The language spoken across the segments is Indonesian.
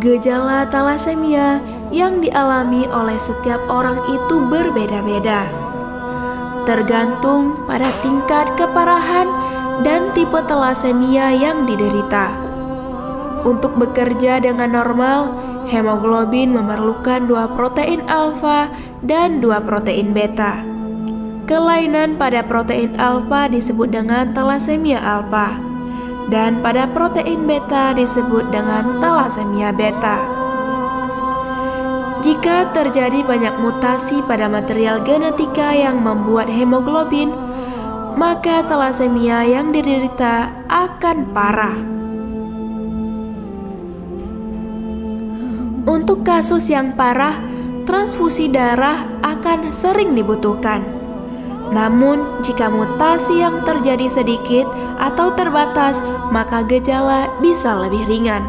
Gejala talasemia yang dialami oleh setiap orang itu berbeda-beda, tergantung pada tingkat keparahan dan tipe talasemia yang diderita. Untuk bekerja dengan normal, hemoglobin memerlukan 2 protein alfa dan 2 protein beta. Kelainan pada protein alfa disebut dengan talasemia alfa, dan pada protein beta disebut dengan talasemia beta. Jika terjadi banyak mutasi pada material genetika yang membuat hemoglobin, maka talasemia yang diderita akan parah. Untuk kasus yang parah, transfusi darah akan sering dibutuhkan. Namun, jika mutasi yang terjadi sedikit atau terbatas, maka gejala bisa lebih ringan.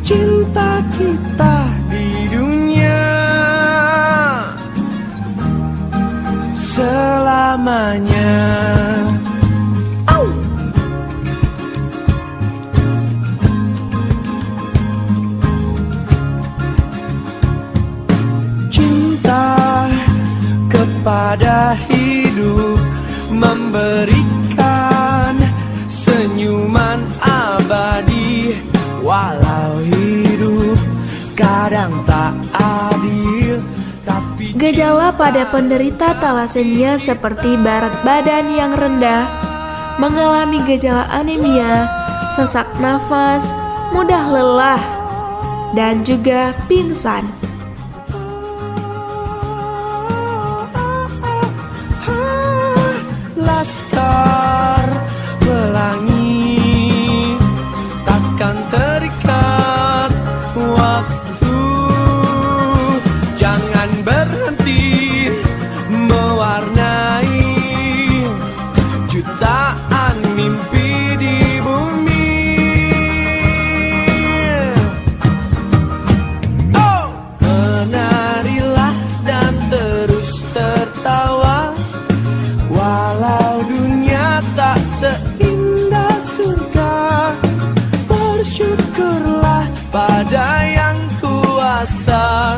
Cinta kita di dunia selamanya. Cinta kepada hidup memberikan senyuman abadi. Walau hidup kadang tak adil, tapi gejala pada penderita talasemia seperti berat badan yang rendah, mengalami gejala anemia, sesak nafas, mudah lelah, dan juga pingsan. Laskar pelangi takkan terikat waktu. Jangan berhenti mewarnai jutaan mimpi di bumi. Menarilah dan terus tertawa, walau dunia tak seindah surga. Bersyukurlah pada yang kuasa.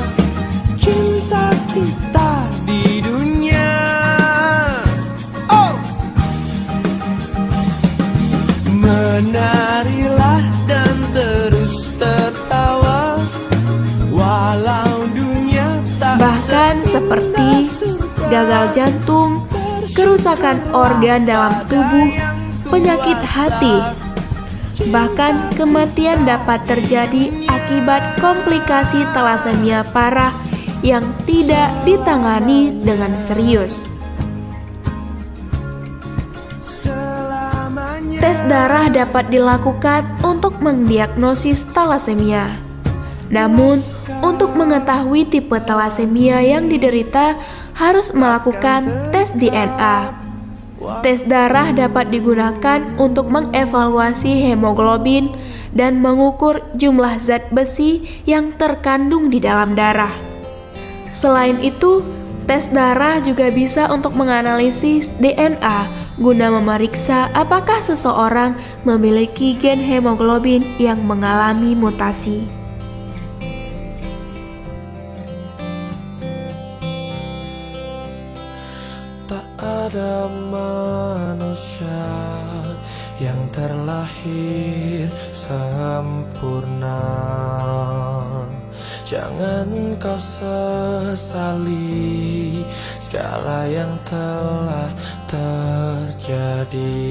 Cinta kita di dunia. Menarilah dan terus tertawa, walau seperti gagal jantung, kerusakan organ dalam tubuh, penyakit hati. Bahkan kematian dapat terjadi akibat komplikasi talasemia parah yang tidak ditangani dengan serius. Tes darah dapat dilakukan untuk mendiagnosis talasemia. Namun, untuk mengetahui tipe talasemia yang diderita harus melakukan tes DNA. Tes darah dapat digunakan untuk mengevaluasi hemoglobin dan mengukur jumlah zat besi yang terkandung di dalam darah. Selain itu, tes darah juga bisa untuk menganalisis DNA guna memeriksa apakah seseorang memiliki gen hemoglobin yang mengalami mutasi. Tak ada manusia yang terlahir sempurna. Jangan kau sesali segala yang telah terjadi.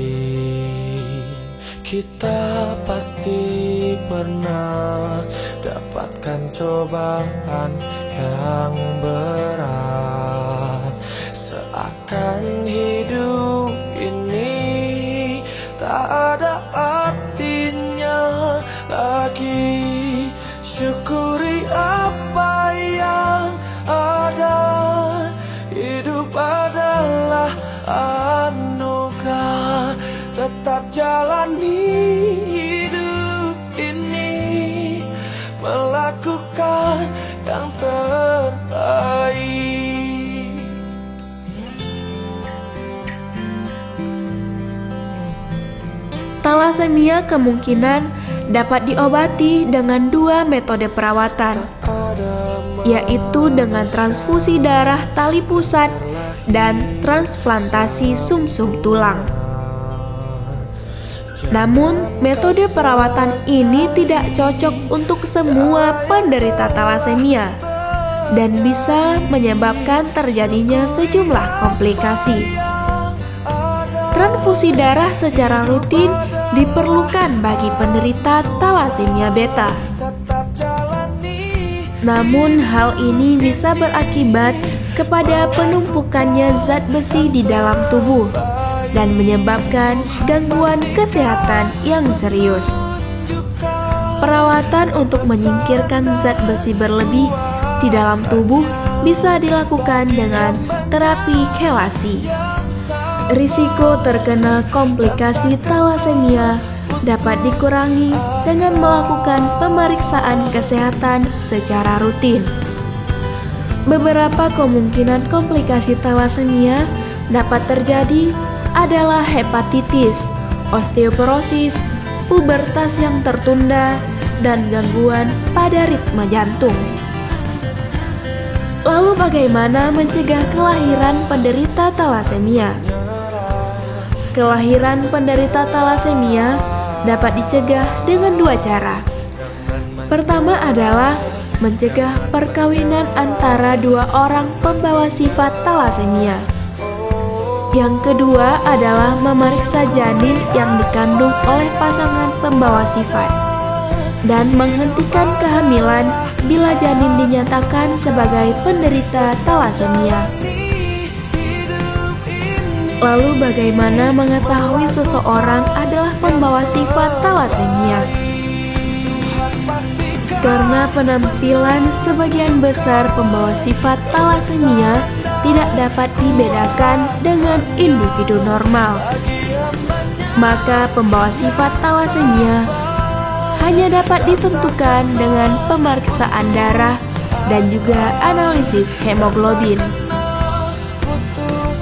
Kita pasti pernah dapatkan cobaan yang berat. Seakan hidup ini tak ada artinya lagi. Syukuri apa yang ada. Hidup adalah anugerah. Tetap jalani hidup ini, melakukan yang terbaik. Talasemia kemungkinan dapat diobati dengan 2 metode perawatan, yaitu dengan transfusi darah tali pusat dan transplantasi sumsum tulang. Namun, metode perawatan ini tidak cocok untuk semua penderita talasemia dan bisa menyebabkan terjadinya sejumlah komplikasi. Transfusi darah secara rutin diperlukan bagi penderita talasemia beta. Namun hal ini bisa berakibat kepada penumpukannya zat besi di dalam tubuh dan menyebabkan gangguan kesehatan yang serius. Perawatan untuk menyingkirkan zat besi berlebih di dalam tubuh bisa dilakukan dengan terapi kelasi. Risiko terkena komplikasi talasemia dapat dikurangi dengan melakukan pemeriksaan kesehatan secara rutin. Beberapa kemungkinan komplikasi talasemia dapat terjadi adalah hepatitis, osteoporosis, pubertas yang tertunda, dan gangguan pada ritme jantung. Lalu bagaimana mencegah kelahiran penderita talasemia? Kelahiran penderita talasemia dapat dicegah dengan 2 cara. Pertama adalah mencegah perkawinan antara 2 orang pembawa sifat talasemia. Yang kedua adalah memeriksa janin yang dikandung oleh pasangan pembawa sifat dan menghentikan kehamilan bila janin dinyatakan sebagai penderita talasemia. Lalu bagaimana mengetahui seseorang adalah pembawa sifat talasemia? Karena penampilan sebagian besar pembawa sifat talasemia tidak dapat dibedakan dengan individu normal, maka pembawa sifat talasemia hanya dapat ditentukan dengan pemeriksaan darah dan juga analisis hemoglobin.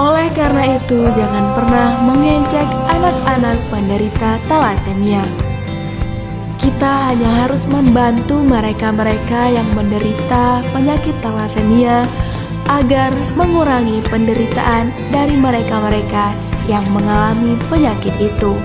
Oleh karena itu, jangan pernah mengejek anak-anak penderita talasemia. Kita hanya harus membantu mereka-mereka yang menderita penyakit talasemia agar mengurangi penderitaan dari mereka-mereka yang mengalami penyakit itu.